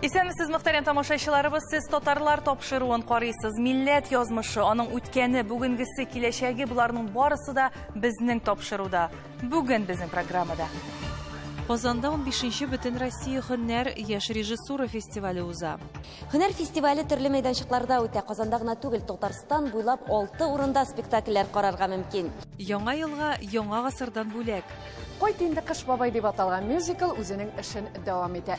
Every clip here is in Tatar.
Исәнмесез, мөхтәрәм тамашачыларыбыз, сез татарлар тапшыруын карыйсыз. Милләт язмышы, аның үткәне, бүгенгесе, киләчәге, буларның барысы да безнең тапшыруда. Бүген безнең программада. Казанда 15-нче Бөтен Россия һөнәр яшь режиссура фестивале уза. Һөнәр фестивале төрле мәйданчыкларда үтә. Казанда гына түгел, Татарстан буйлап 6 урында спектакльләр карарга мөмкин. Яңа елга, яңа гасырдан бүләк. Кайт инде кыш бабай дип аталган мюзикл үзенең эшен дәвам итә.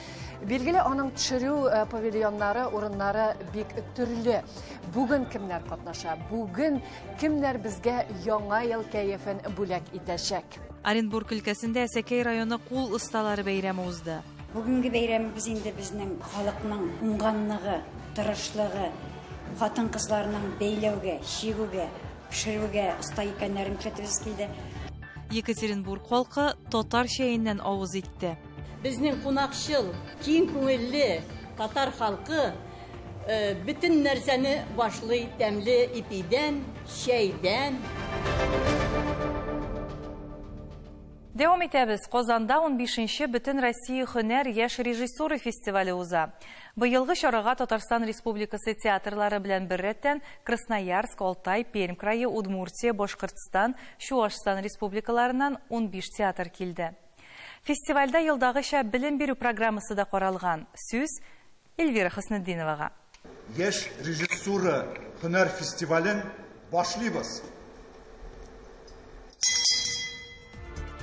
Билгеле, аның төшерү павильоннары, урыннары бик төрле. Бүген кемнәр катнаша? Бүген кемнәр безгә яңа ел кәефен бүләк итәчәк? Оренбург өлкәсендә Әсәкәй районы кул осталары бәйрәме узды. Бүгенге бәйрәмебез инде безнең халыкның уңганлыгы, тырышлыгы, хатын-кызларның бәйләүгә, чигүгә, пешерүгә оста икәннәрен күрсәтәбез килде. Екатеринбург халкы татар чәеннән авыз итте. Безнең кунакчыл, киң күңелле татар халкы бөтен нәрсәне башлый, тәмле ипидән, чәйдән. Дәвам итәбез. Казанда 15-нче Бөтен Россия һөнәр яшь режиссура фестивале уза. Быелгы чарага Татарстан Республикасы театрлары белән беррәттән Красноярск, Алтай, Пермь крае, Удмуртия, Башкортстан, Чуашстан республикаларыннан 15 театр килде. Фестивальдә елдагыча белем бирү программасы да каралган. Сүз Эльвира Хөснетдиновага. Яшь режиссура һөнәр фестивален башлыйбыз.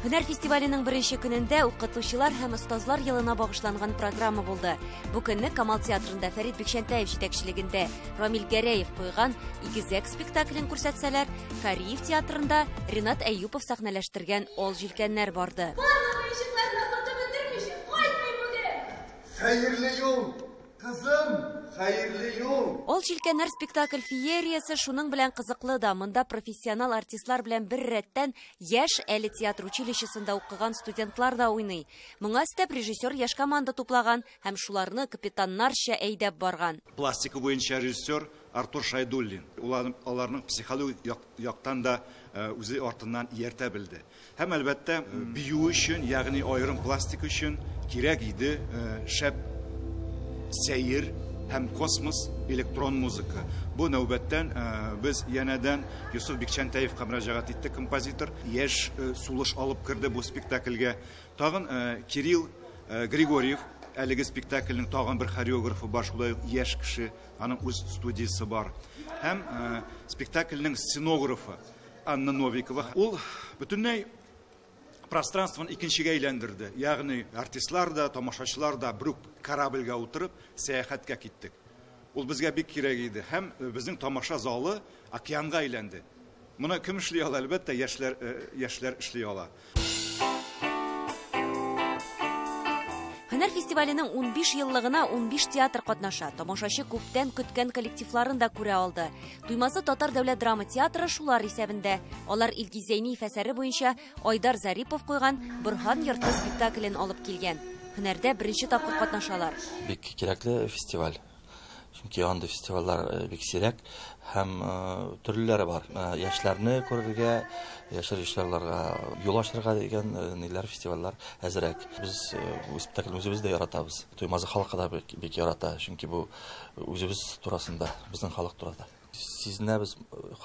Һөнәр фестиваленең беренче көнендә укытучылар һәм остазлар елына багышланган программа булды. Бу көнне Камал театрында Фәрит Бикчәнтәев җитәкчелегендә Рамил Гәрәев куйган игезәк спектаклен күрсәтсәләр, Кариев театрында Ринат Әйюпов сәхнәләштергән Ол җилкәннәр барды. Хәерле юл, кызым! Хәерле юл! Ол җилкәннәр спектакль феериясе шуның белән кызыклы да. Монда профессионал артистлар белән бер рәттән яшь әле театр училищесында укыган студентлар да уйный. Моңа өстәп режиссер яшь команда туплаган һәм шуларны капитаннарча әйдәп барган. Пластика буенча режиссер Артур Шайдуллин. Аларның психологик яктан да үзе артыннан ияртә белде. Һәм әлбәттә бию өчен, ягъни аерым пластик өчен кирәк иде шәп сәер һәм космос электрон музыка. Бу нәүбәттән без янәдән Юсуф Бикчәнтәевкә мөрәҗәгать итте, композитор. Яшь сулыш алып керде бу спектакльгә. Тагын Кирилл Григорьев, әлеге спектакльнең тагын бер хореографы бар, шулай яшь кеше, аның үз студиясе бар. Һәм спектакльнең сценографы Анна Новикова. Ул бөтенләй пространствоны икенчегә әйләндерде. Ягъни артистлар да, тамашачылар да бер корабльгә утырып сәяхәткә киттек. Ул безгә бик кирәк иде. Һәм безнең тамаша залы океанга әйләнде. Моны кем эшли ала? Әлбәттә, яшьләр эшли ала. Һөнәр фестиваленең 15 еллыгына 15 театр катнаша. Тамашачы күптән көткән коллективларын да күрә алды. Туймазы Татар дәүләт драма театры шулар исәбендә. Алар Илгиз Зәйниев әсәре буенча Айдар Зарипов куйган Борһан йорты спектаклен алып килгән. Һөнәрдә беренче тапкыр катнашалар. Бик кирәкле фестиваль. Чөнки анда фестивальләр бик сирәк һәм төрлеләре бар. Яшьләрне күрергә, яшь режиссерларга юл ачарга дигән ниләр фестивальләр әзрәк. Без бу спектакльне үзебез дә яратабыз. Туймазы халкы да бик ярата, чөнки бу үзебез турасында, безнең халык турында. Сизнәбез,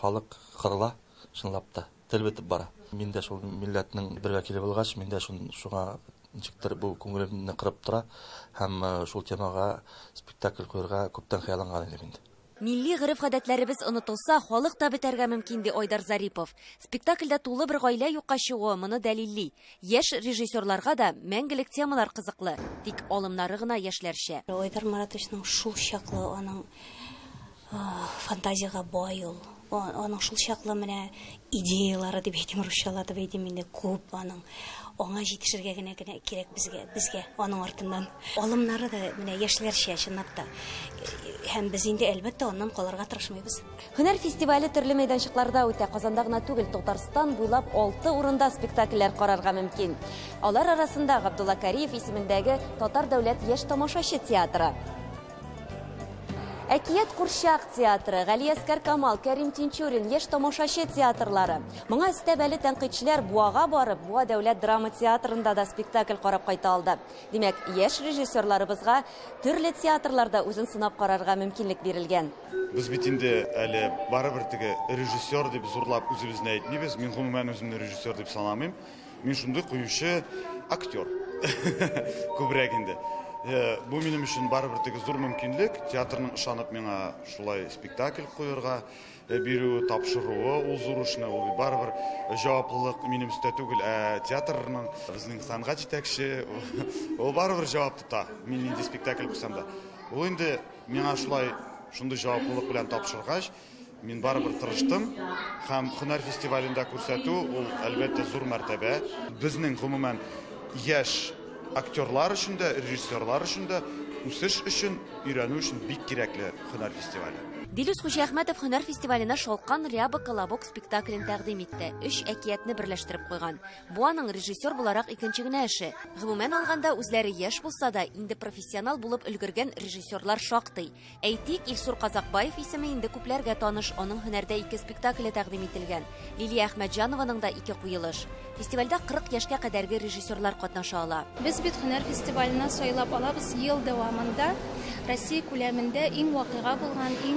халык кырыла, чынлап та тел бетеп бара. Мин дә шул милләтнең бер вәкиле булгач, мин дә шуңа ничектер бу күңелемне кырып тора һәм шул темага спектакль куярга күптән хыялланган идем инде. Милли гырыф-гадәтләребез онытылса, халык та бетәргә мөмкин ди Айдар Зарипов. Спектакльдә тулы бер гаилә юкка чыгуы моны дәлилли. Яшь режиссерларга да мәңгелек темалар кызыклы, тик алымнары гына яшьләрчә. Айдар Маратовичның шул чаклы аның фантазияга бай ул. Аның шул чаклы менә идеялары дип әйтим, русчалады әйтим инде күп аның. Аңа җитешергә генә кирәк безгә аның артыннан. Алымнары да менә яшьләрчә чынлап та. Һәм без инде әлбәттә аннан калырга тырышмыйбыз. Һөнәр фестивале төрле мәйданчыкларда үтә. Казанда гына түгел, Татарстан буйлап 6 урында спектакльләр карарга мөмкин. Алар арасында Габдулла Кариев исемендәге Татар дәүләт яшь тамашачы театры. Әкият Курчак театры, Галияскар Камал, Кәрим Тинчурин, еш тамашачы театрлары. Моңа өстәбәле тәнкыйтьчеләр Буага барып, Буа дәүләт драма театрында да спектакль карап кайта алды. Димәк, яшь режиссерларыбызга төрле театрларда үзен сынап карарга мөмкинлек бирелгән. Без бит инде әле барыбер теге режиссер дип зурлап үзебезне әйтмибез. Мин гомумән үземне режиссер дип санамыйм. Мин шундый куючы актер. Күбрәк инде. Бу минем өчен барыбер теге зур мөмкинлек. Театрның ышанып миңа шулай спектакль куярга бирү, тапшыруы, ул зур эшне, ул барыбер җаваплылык минем өстә түгел, театрның безнең сәнгать җитәкче, ул барыбер җавап тота. Мин инде спектакль кусам да. Ул инде миңа шулай шундый җаваплылык белән тапшыргач, мин барыбер тырыштым. Һәм һөнәр фестивалендә күрсәтү, ул әлбәттә зур мәртәбә. Безнең гомумән яшь актерлар өчен дә, режиссерлар өчен дә үсеш өчен, өйрәнү өчен бик кирәкле һөнәр фестивале. Дилүс Хуҗаәхмәтов һөнәр фестиваленә Шалкан Ряба Колобок спектаклен тәкъдим итте. 3 әкиятне берләштереп куйган. Бу аның режиссер буларак икенче генә эше. Гомумән алганда үзләре яшь булса да, инде профессионал булып өлгергән режиссерлар шактый. Әйтик, Илсур Казакбаев исеме инде күпләргә таныш, аның һөнәрдә 2 спектакле тәкъдим ителгән. Лилия Әхмәтҗанованың да 2 куелыш. Фестивальдә 40 яшькә кадәрге режиссерлар катнаша ала. Без бит һөнәр фестиваленә сайлап алабыз ел дәвамында. Россия күләмендә иң вакыйга булган, иң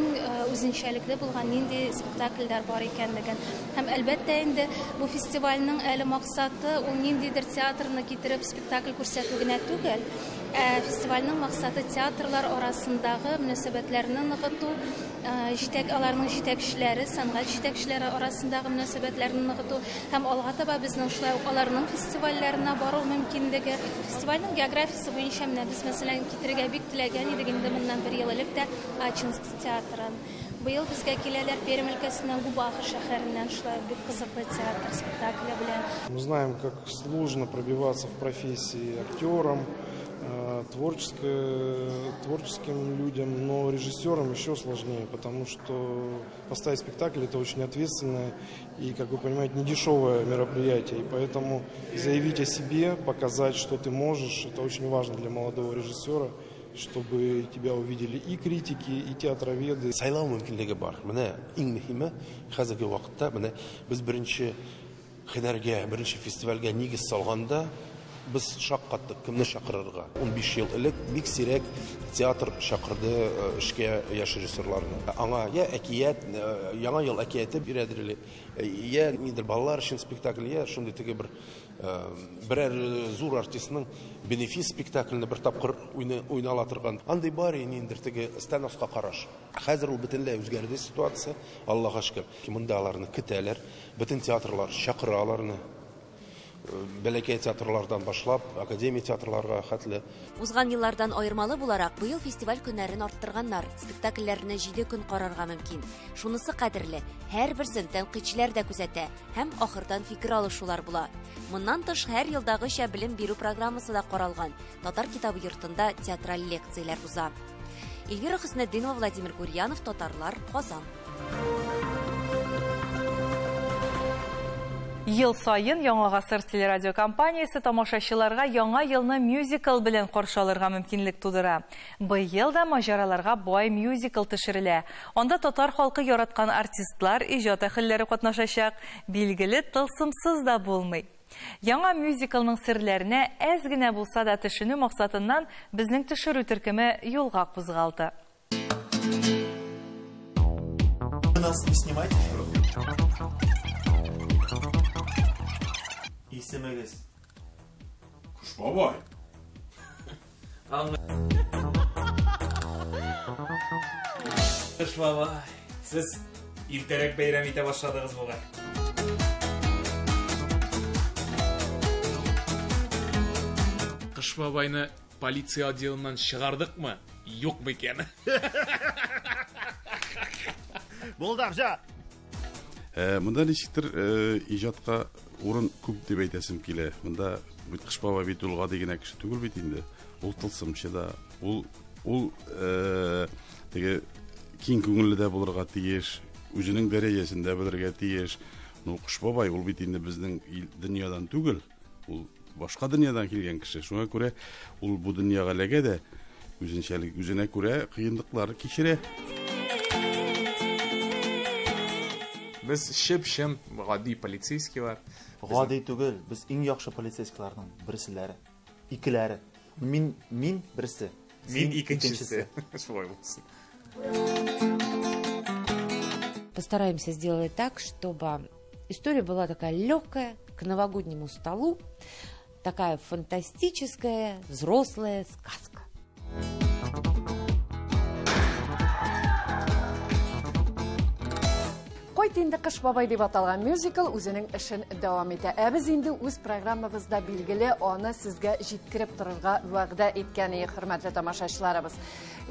үзенчәлекле булган нинди спектакльләр бар икәнлеген. Һәм әлбәттә инде бу фестивальнең әле максаты ул ниндидер театрны китереп спектакль күрсәтү генә түгел. Фестивальнең максаты театрлар арасындагы мөнәсәбәтләрне ныгыту, аларның җитәкчеләре, сәнгать җитәкчеләре арасындагы мөнәсәбәтләрне ныгыту һәм алга таба безнең шулай ук аларның фестивальләренә бару мөмкинлеге. Фестивальнең географиясе буенча менә без мәсәлән китерергә бик теләгән идек инде моннан 1 ел элек тә Ачинск театрын. Быел безгә киләләр Пермь өлкәсеннән Губахы шәһәреннән шулай бик кызыклы театр спектакле белән. Мы знаем, как сложно пробиваться в профессии актером, творческим людям, но режиссерам еще сложнее, потому что поставить спектакль — это очень ответственное и, как вы понимаете, недешевое мероприятие. И поэтому заявить о себе, показать, что ты можешь, это очень важно для молодого режиссера, чтобы тебя увидели и критики, и театроведы. Сайлау мөмкинлеге бар. Менә иң мөһиме хәзерге вакытта менә без беренче һөнәргә, беренче фестивальгә нигез салганда biz шаккаттык кемне чакырырга. 15 ел элек бик сирәк театр чакырды эшкә яшь режиссерларны. Аңа я әкият, яңа ел әкияте бирәдер, я нидер балалар өчен спектакль, я шундый теге берәр зур артистның бенефис спектакльне бер тапкыр уйнала торган. Андый бар инде теге становка караш. Хәзер ул бөтенләй үзгәрде ситуация. Аллаһка шөкер. Монда аларны көтәләр, бөтен театрлар чакыра аларны. Бәләкәй театрлардан башлап, академия театрларга хәтле. Узган еллардан аермалы буларак, быел фестиваль көннәрен арттырганнар. Спектакльләрне 7 көн карарга мөмкин. Шунысы кадерле, һәрберсен тәнкыйтьчеләр дә күзәтә һәм ахырдан фикер алышулар була. Моннан тыш һәр елдагыча белем бирү программасы да каралган. Татар китабы йортында театраль лекцияләр уза. Эльвира Хөснетдинова, Владимир Гурьянов, Татарлар, Казан. Ел сайын Яңа Гасыр телерадиокомпаниясе тамашачыларга яңа елны мюзикл белән каршы алырга мөмкинлек тудыра. Быел да маҗараларга бай мюзикл төшерелә. Анда татар халкы яраткан артистлар, иҗат әһелләре катнашачак. Билгеле, тылсымсыз да булмый. Яңа мюзиклның серләренә әз генә булса да төшенү максатыннан безнең төшерү төркеме юлга кузгалды. Нас не снимайте. İstemeliyiz. Kuş baba. Kuş baba. Siz irterek beyram ite başladınız bular. Kuş babayını politsiya отделынан çıkardık mı? Yok mu eken? Болды абжа. Мында ничектер иҗатка урын күп дип әйтәсем килә. Монда Кыш баба бит ул гади генә кеше түгел бит инде. Ул тылсымчы да, ул теге киң күңелле дә булырга тиеш, үзенең дәрәҗәсендә белергә тиеш. Кыш бабай ул бит инде безнең дөньядан түгел, ул башка дөньядан килгән кеше. Шуңа күрә ул бу дөньяга ләгә дә үзенә күрә кыенлыклар кичерә. Без шып-шым гади полицейскийлар. Гади түгел, без иң яхшы полицейскийларның берселәре, икеләре. Мин берсе, Мин икенчесе. Шулай булсын. Постараемся сделать так, чтобы история была такая легкая, к новогоднему столу, такая фантастическая, взрослая сказка. Койт инде Кыш бабай дип аталган мюзикл үзенең эшен дәвам итә. Без инде үз программабызда билгеле аны сезгә җиткереп торырга вәгъдә иткән идек, хөрмәтле тамашачыларыбыз.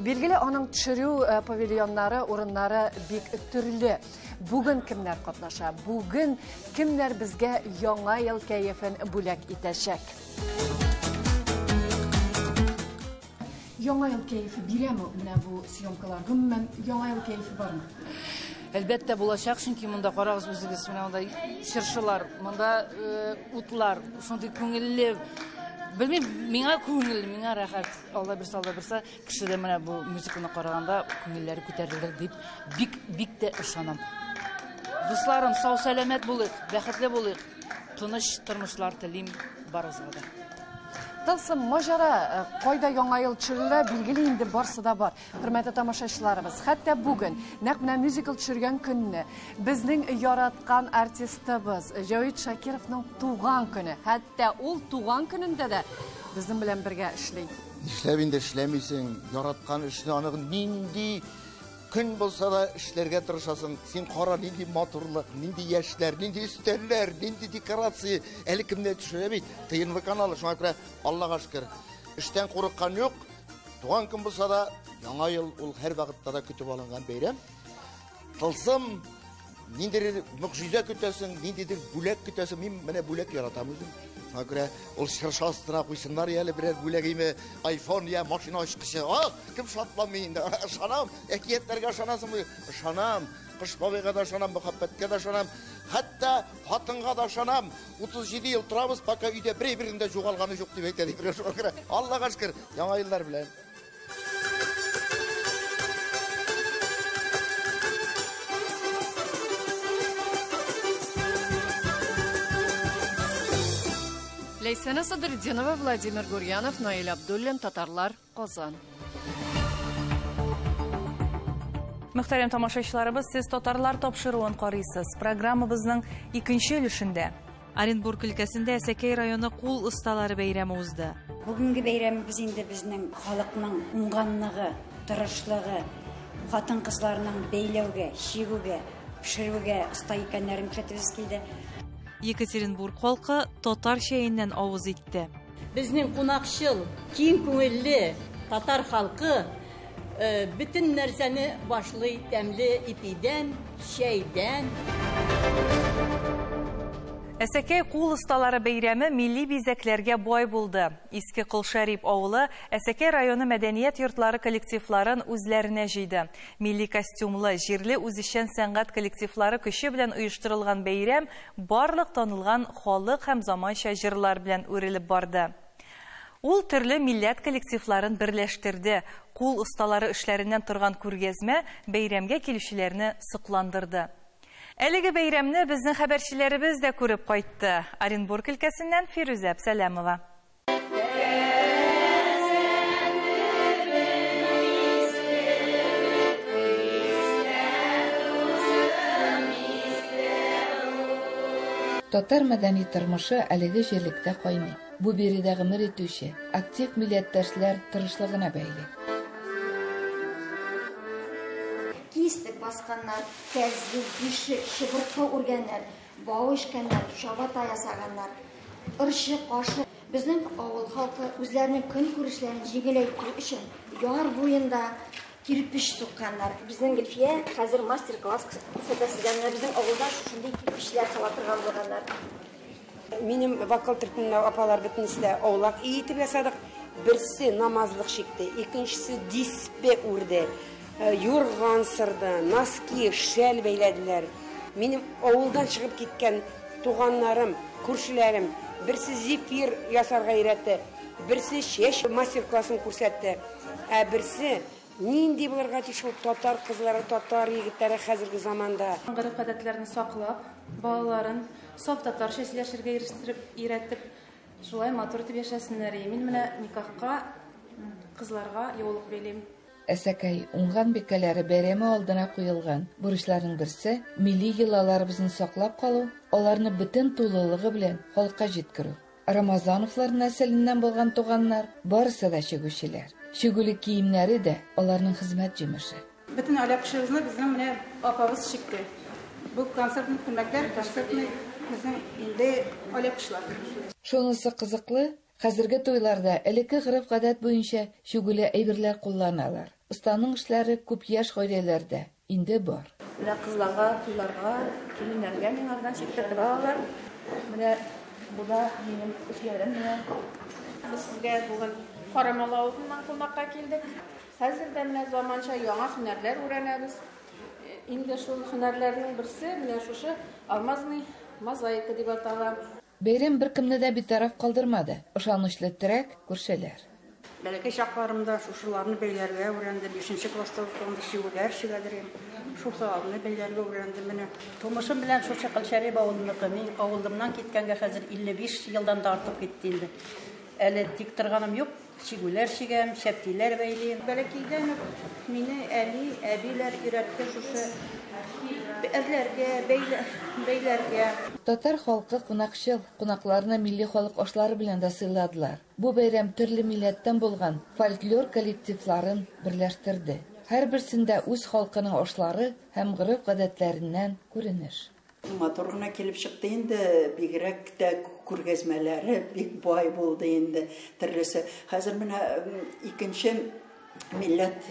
Билгеле аның төшерү павильоннары, урыннары бик төрле. Бүген кемнәр катнаша? Бүген кемнәр безгә яңа ел кәефен бүләк итәчәк? Яңа ел кәефе бирәме менә бу съемкалар? Гомумән яңа ел кәефе бармы? Әлбәттә булачак, чөнки монда карагыз үзегез, менә монда чыршылар, монда утлар, шундый күңелле. Белмим, миңа күңелле, миңа рәхәт. Алла берсе, кешедә менә бу музыканы караганда күңелләре күтәрелер дип бик тә ышанам. Дусларым, сау сәламәт булыйк, бәхетле булыйк. Тыныч тормышлар телим барыгызга да. Тылсым мажара кайда яңа ел төшерелә, билгеле инде барсы да бар. Хөрмәтле тамашачыларыбыз, хәтта бүген нәкъ менә мюзикл төшергән көнне безнең яраткан артистыбыз Җавит Шакировның туган көне. Хәтта ул туган көнендә дә безнең белән бергә эшли. Эшләп инде эшләмисең, яраткан эшне аның нинди көн булса да эшләргә тырышасың. Син кара нинди матурлык, нинди яшьләр, нинди өстәлләр, нинди декорация, әле кемдә төшерә бит. ТНВ каналы, шуңа күрә Аллага шөкер. Эштән курыккан юк. Туган көн булса да, яңа ел ул һәр вакытта да көтеп алынган бәйрәм. Тылсым ниндидер мөгъҗиза көтәсең, ниндидер бүләк көтәсең. Мин менә бүләк яратам үзем. Шуңа күрә ул шырша астына куйсыннар әле берәр бүләгеме, iPhone я машина ачкычы. Кем шатламый инде. Ышанам, әкиятләргә ышанасыңмы? Ышанам. Кыш бабайга да ышанам, мөхәббәткә да ышанам. Хәтта хатынга да ышанам. 37 ел торабыз, пока өйдә бер-берендә югалганы юк дип әйтә дип. Шуңа күрә Аллага шөкер, яңа еллар белән. Лейсена Садырдинова, Владимир Гурьянов, Наиль Абдуллин, Татарлар, Казан. Мөхтәрәм тамашачыларыбыз, сез татарлар тапшыруын карыйсыз. Программабызның икенче өлешендә Оренбург өлкәсендә Әсәкәй районы кул осталары бәйрәме узды. Бүгенге бәйрәмебез инде безнең халыкның уңганлыгы, тырышлыгы, хатын-кызларның бәйләүгә, чигүгә, пешерүгә оста икәннәрен күрсәтәбез килде. Екатеринбург халкы татар чәеннән авыз итте. Безнең кунакчыл, киң күңелле татар халкы bütün нәрсәне башлый тәмле ипидән, чәйдән. Әсәкәй кул осталары бәйрәме милли бизәкләргә бай булды. Иске Кылшәрип авылы Әсәкәй районы мәдәният йортлары коллективларын үзләренә җыйды. Милли костюмлы, җирле үзешчән сәнгать коллективлары көче белән оештырылган бәйрәм барлык танылган халык һәм заманча җырлар белән үрелеп барды. Ул төрле милләт коллективларын берләштерде. Кул осталары эшләреннән торган күргәзмә бәйрәмгә килүчеләрне сокландырды. Әлеге бәйрәмне безнең хәбәрчеләребез дә күреп кайтты. Оренбург өлкәсеннән Фирүзә Сәләмова. Татар мәдәни тормышы әлеге җирлектә кайный. Бу биредә гомер итүче актив милләттәшләр тырышлыгына бәйле. Кистек басканнар, кәзгү, бишек, чыбыркы үргәннәр, бау ишкәннәр, чабата ясаганнар, ырчы, кашы. Безнең авыл халкы үзләренең көн күрешләрен җиңеләйтү өчен яр буенда кирпич сукканнар. Безнең Гөлфия хәзер мастер-класс күрсәтәсезгәннәр. Безнең авылда шундый кирпичләр сала торган булганнар. Минем вокал төркемендә апалар бөтенесе дә аулак итеп ясадык. Берсе намазлык шикте, икенчесе диспе үрде. Юрган сырды, носки, шәл бәйләделәр. Минем авылдан чыгып киткән туганнарым, күршеләрем Берсе зефир ясарга өйрәтте, берсе чәч мастер-классын күрсәтте. Берсе нинди булырга тиеш ул татар кызлары, татар егетләре хәзерге заманда. Гадәтләрне саклап, балаларын саф татарча сөйләшергә өйрәтеп, шулай матур итеп яшәсеннәр. Мин менә никахка кызларга яулык бәйлим. Әсәкәй уңган бикәләре бәйрәме алдына куелган бурычларның берсе милли йолаларыбызны саклап калу, аларны бөтен тулылыгы белән халыкка җиткерү. Рамазановлар нәселеннән булган туганнар барысы да чигүчеләр. Чигүле киемнәре дә аларның хезмәт җимеше. Бөтен алакшыбызны безнең менә апабыз чикте. Бу концертны күрмәкләр, концертны безнең инде алакшылар. Шунысы кызыклы, хәзерге туйларда элекке гырыф-гадәт буенча чигүле әйберләр кулланалар. Устаның эшләре күп яшь гаиләләрдә инде бар. Менә кызларга, туйларга, киленнәргә миңардан чиктереп алалар. Менә бу да минем эшләрем. Без сезгә бүген Карамалавыннан кунакка килдек. Хәзердә менә заманча яңа һөнәрләр өйрәнәбез. Инде шул һөнәрләрнең берсе менә шушы алмазный мозаика дип атала. Бәйрәм беркемне дә битараф калдырмады. Ышанычлы терәк күршеләр. Бәләкәй чакларымда шушыларны бәйләргә өйрәндем. 5нче класста укыганда шигүләр шигәдерем. Шушыларны бәйләргә өйрәндем менә. Тумышым белән шушы Кылшәри авылыныкы. Мин авылымнан киткәнгә хәзер 55 елдан да артып китте инде. Әле тик торганым юк. Шигүләр шигәм, шәптиләр бәйлим. Бәләкәйдән мине әли, әбиләр өйрәтте шушы әзләргә, бәйләргә. Татар халкы кунакчыл, кунакларны милли халык ашлары белән дә сыйладылар. Бу бәйрәм төрле милләттән булган фольклор коллективларын берләштерде. Һәрберсендә үз халкының ашлары һәм гырыф-гадәтләреннән күренеш. Матур гына килеп чыкты инде, бигрәк тә күргәзмәләре бик бай булды инде. Төрлесе. Хәзер менә икенче милләт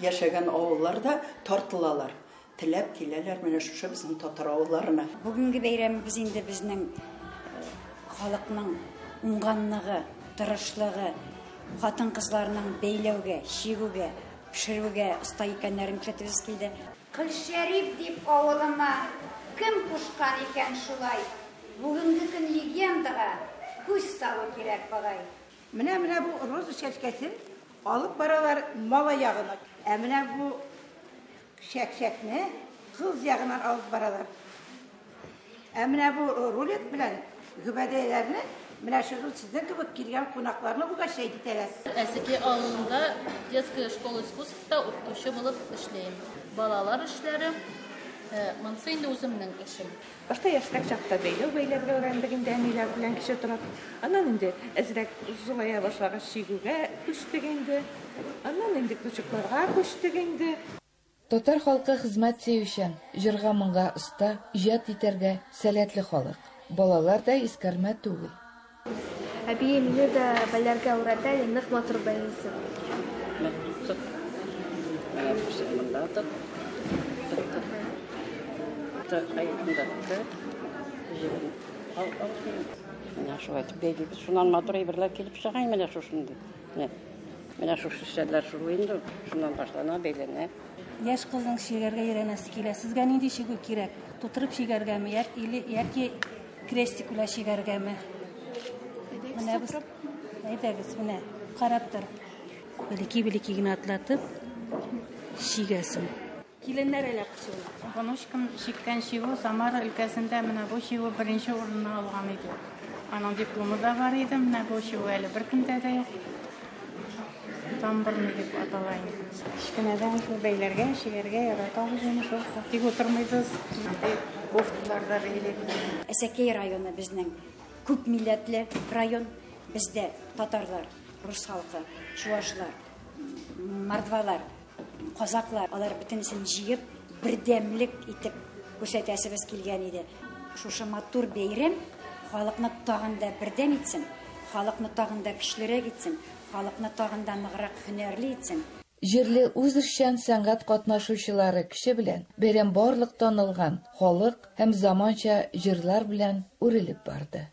яшәгән авылларда тартылалар. Теләп киләләр менә шушы безнең татар авылларына. Бүгенге бәйрәмебез инде безнең халыкның уңганлыгы, тырышлыгы, хатын-кызларның бәйләүгә, чигүгә, пешерүгә оста икәннәрен күрсәтебез килде. Кылшәриф дип авылыма кем кушкан икән шулай? Бүгенге көн легендаға күз салу кирәк багай. Менә бу роза чәчкәсен алып баралар мала ягына. Менә бу шәкшәкне кыз ягыннан алып баралар. Менә бу рулет белән гүбәдәйләрне менә шул сезнең кебек килгән кунакларны угашай итәләр. Әсәки авылында детская школа искусства укытучы булып эшләйм. Балалар эшләре монсы инде үземнең эшем. Башта яшьлек чакта бәйләргә өйрәндек инде әниләр белән кеше торып. Аннан инде әзрәк зулая башлагач чигүгә күчтек инде. Аннан инде күчекләргә күчтек инде. Татар халкы хезмәт сөючән, җырга-моңга оста, иҗат итәргә сәләтле халык. Балалар да искәрмә түгел. Әби мине дә бәйләргә өйрәтә, нык матур бәйлисе. Шуннан матур әйберләр килеп чыга, менә шушында. Менә шушы эшләр шул инде, шуннан башлана бәйләнә. Яшь кызның шигәргә өйрәнәсе килә. Сезгә нинди шигү кирәк? Тутырып шигәргәме, яки крестик белән шигәргәме? Менә без әйдәгез, менә карап тор. Белеки генә атлатып шигәсен. Киленнәр әле кычылар. Бонушкин шиккән шигү Самара өлкәсендә менә бу шигү беренче урынны алган иде. Аның дипломы да бар иде, менә бу шигү әле беркемдә дә юк. Тамбырны дип атала инде. Кичкенәдән шул бәйләргә, шигәргә яратабыз инде шул. Тик утырмыйбыз. Кофталарда бәйләп. Әсәкәй районы безнең күп милләтле район. Бездә татарлар, рус халкы, чуашлар, мордвалар, казаклар, алар бөтенесен җыеп, бердәмлек итеп күрсәтәсебез килгән иде. Шушы матур бәйрәм халыкны тагын да бердәм итсен, халыкны тагын да көчлерәк итсен, халыкны тагын да ныграк һөнәрле итсен. Җирле үзешчән сәнгать катнашучылары кеше белән бәйрәм барлык танылган халык һәм заманча җырлар белән үрелеп барды.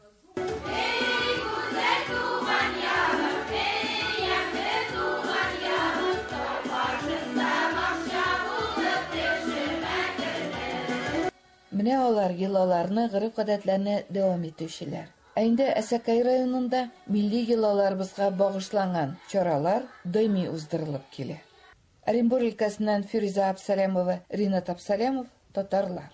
Менә алар йолаларны, гырыф-гадәтләрне дәвам итүчеләр. Әйнде Әсәкәй районында милли йолаларыбызга багышланган чаралар даими уздырылып килә. Оренбур өлкәсеннән Фириза Абсалямова, Ринат Абсалямов, татарлар.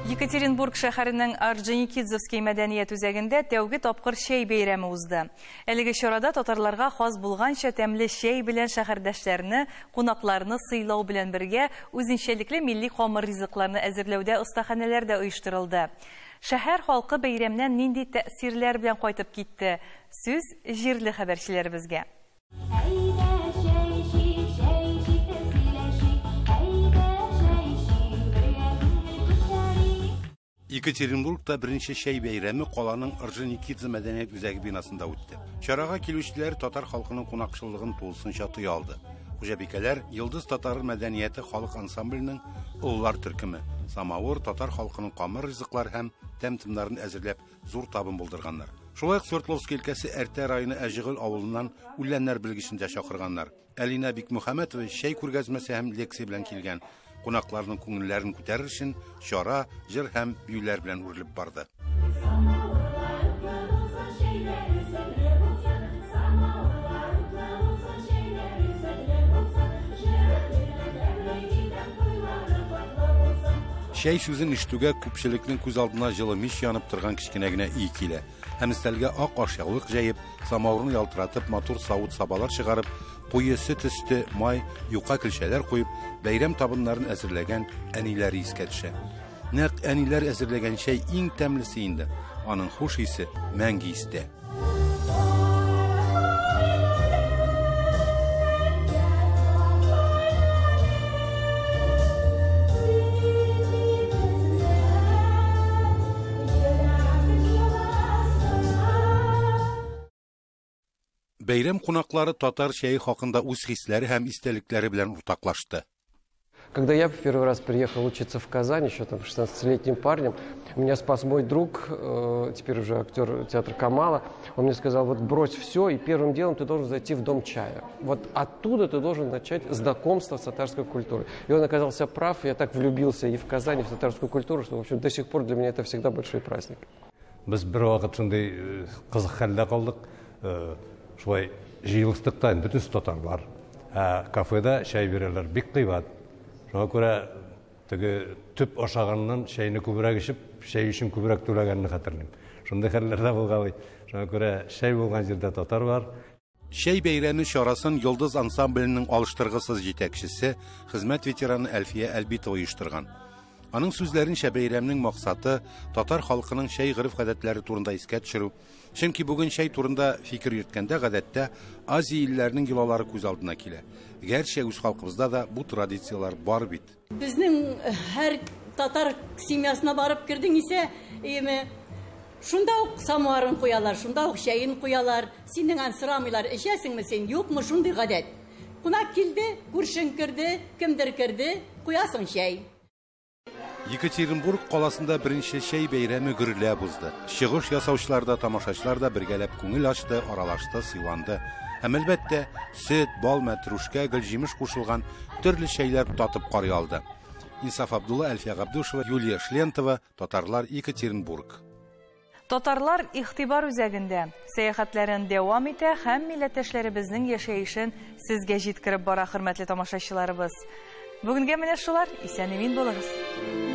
Екатеринбург шәһәренең Орджоникидзевский мәдәният үзәгендә тәүге тапкыр шәй бәйрәме узды. Әлеге чарада татарларга хас булганча тәмле шәй белән шәһәрдәшләрне, кунакларны сыйлау белән бергә үзенчәлекле милли камыр ризыкларны әзерләүдә остаханәләр дә оештырылды. Шәһәр халкы бәйрәмнән нинди тәэсирләр белән кайтып китте? Сүз җирле хәбәрчеләребезгә. Екатеринбургта беренче шәй бәйрәме каланың Орджоникидзе мәдәният үзәге бинасында үтте. Чарага килүчеләр татар халкының кунакчыллыгын тулысынча тоя алды. Хуҗабикәләр Йылдыз татар мәдәнияте халык ансамбленең уллар төркеме, самавыр татар халкының камыр ризыклар һәм тәм-томнарын әзерләп зур табын булдырганнар. Шулай ук Свердловск өлкәсе Әртә районы Әҗигөл авылыннан үләннәр белгечендә чакырганнар. Әлина Бикмөхәммәтова шәй күргәзмәсе һәм лекция белән килгән. Кунакларның күңелләрен күтәрер өчен чара җыр һәм биюләр белән үрелеп барды. Шәй сүзен ишетүгә күпчелекнең күз алдына җылы мич янып торган кичкенә генә үй килә. Һәм өстәлгә ак ашъяулык җәеп, самавырны ялтыратып, матур савыт сабалар чыгарып, куе сөт өсте, май, юка көлшәләр куеп, бәйрәм табыннарын әзерләгән әниләре искә төшә. Нәкъ әниләр әзерләгән шәй иң тәмлесе инде. Аның хуш исе мәңге истә. Бәйрәм кунаклары татар шәйе хакында үз хисләре һәм истәлекләре белән уртаклашты. Когда я первый раз приехал учиться в Казань, еще там 16-летним парнем, меня спас мой друг, теперь уже актер театра Камала. Он мне сказал: вот брось все, и первым делом ты должен зайти в дом чая. Вот оттуда ты должен начать знакомство с татарской культурой. И он оказался прав, я так влюбился и в Казань, и в татарскую культуру, что, в общем, до сих пор для меня это всегда большой праздник. Без бер вакыт шундый кызык хәлдә калдык. Шулай җыелыштыктан бөтен татарлар. Кафеда шәй бирәләр, бик кыйбат. Шуңа күрә теге төп ашаганнан шәйне күбрәк ичеп, шәй өчен күбрәк түләгәнне хәтерлим. Шундый хәлләрдә булган. Шуңа күрә шәй булган җирдә татар бар. Шәй бәйрәме чарасын Йылдыз ансамбленең алыштыргысыз җитәкчесе, хезмәт ветераны Әлфия Әлбитова оештырган. Аның сүзләренчә бәйрәмнең максаты татар халкының шәй гырыф-гадәтләре турында искә төшерү. Чөнки бүген шәй турында фикер йөрткәндә гадәттә Азия илләренең йолалары күз алдына килә. Гәрчә үз халкыбызда да бу традициялар бар бит. Безнең һәр татар семьясына барып кирдең исә, шунда ук самоварын куялар, шунда ук шәйен куялар. Синнән сорамыйлар, эчәсеңме син, юкмы шундый гадәт. Кунак килде, күршең кирде, кемдер кирде, куясың шәй. Екатеринбург каласында беренче шәй бәйрәме гөрләп узды. Чыгыш ясаучылар да, тамашачылар да бергәләп күңел ачты, аралашты, сыйланды. Һәм әлбәттә, сөт, бал, мәтрүшкә, гөлҗимеш кушылган төрле шәйләр татып карый алды. Инсаф Абдулла, Әлфия Габдушева, Юлия Шлентова, Татарлар, Екатеринбург. Татарлар игътибар үзәгендә сәяхәтләрен дәвам итә һәм милләттәшләребезнең яшәешен сезгә җиткереп бара, хөрмәтле тамашачыларыбыз. Бүгенгә менә шулар, исән-имин булыгыз.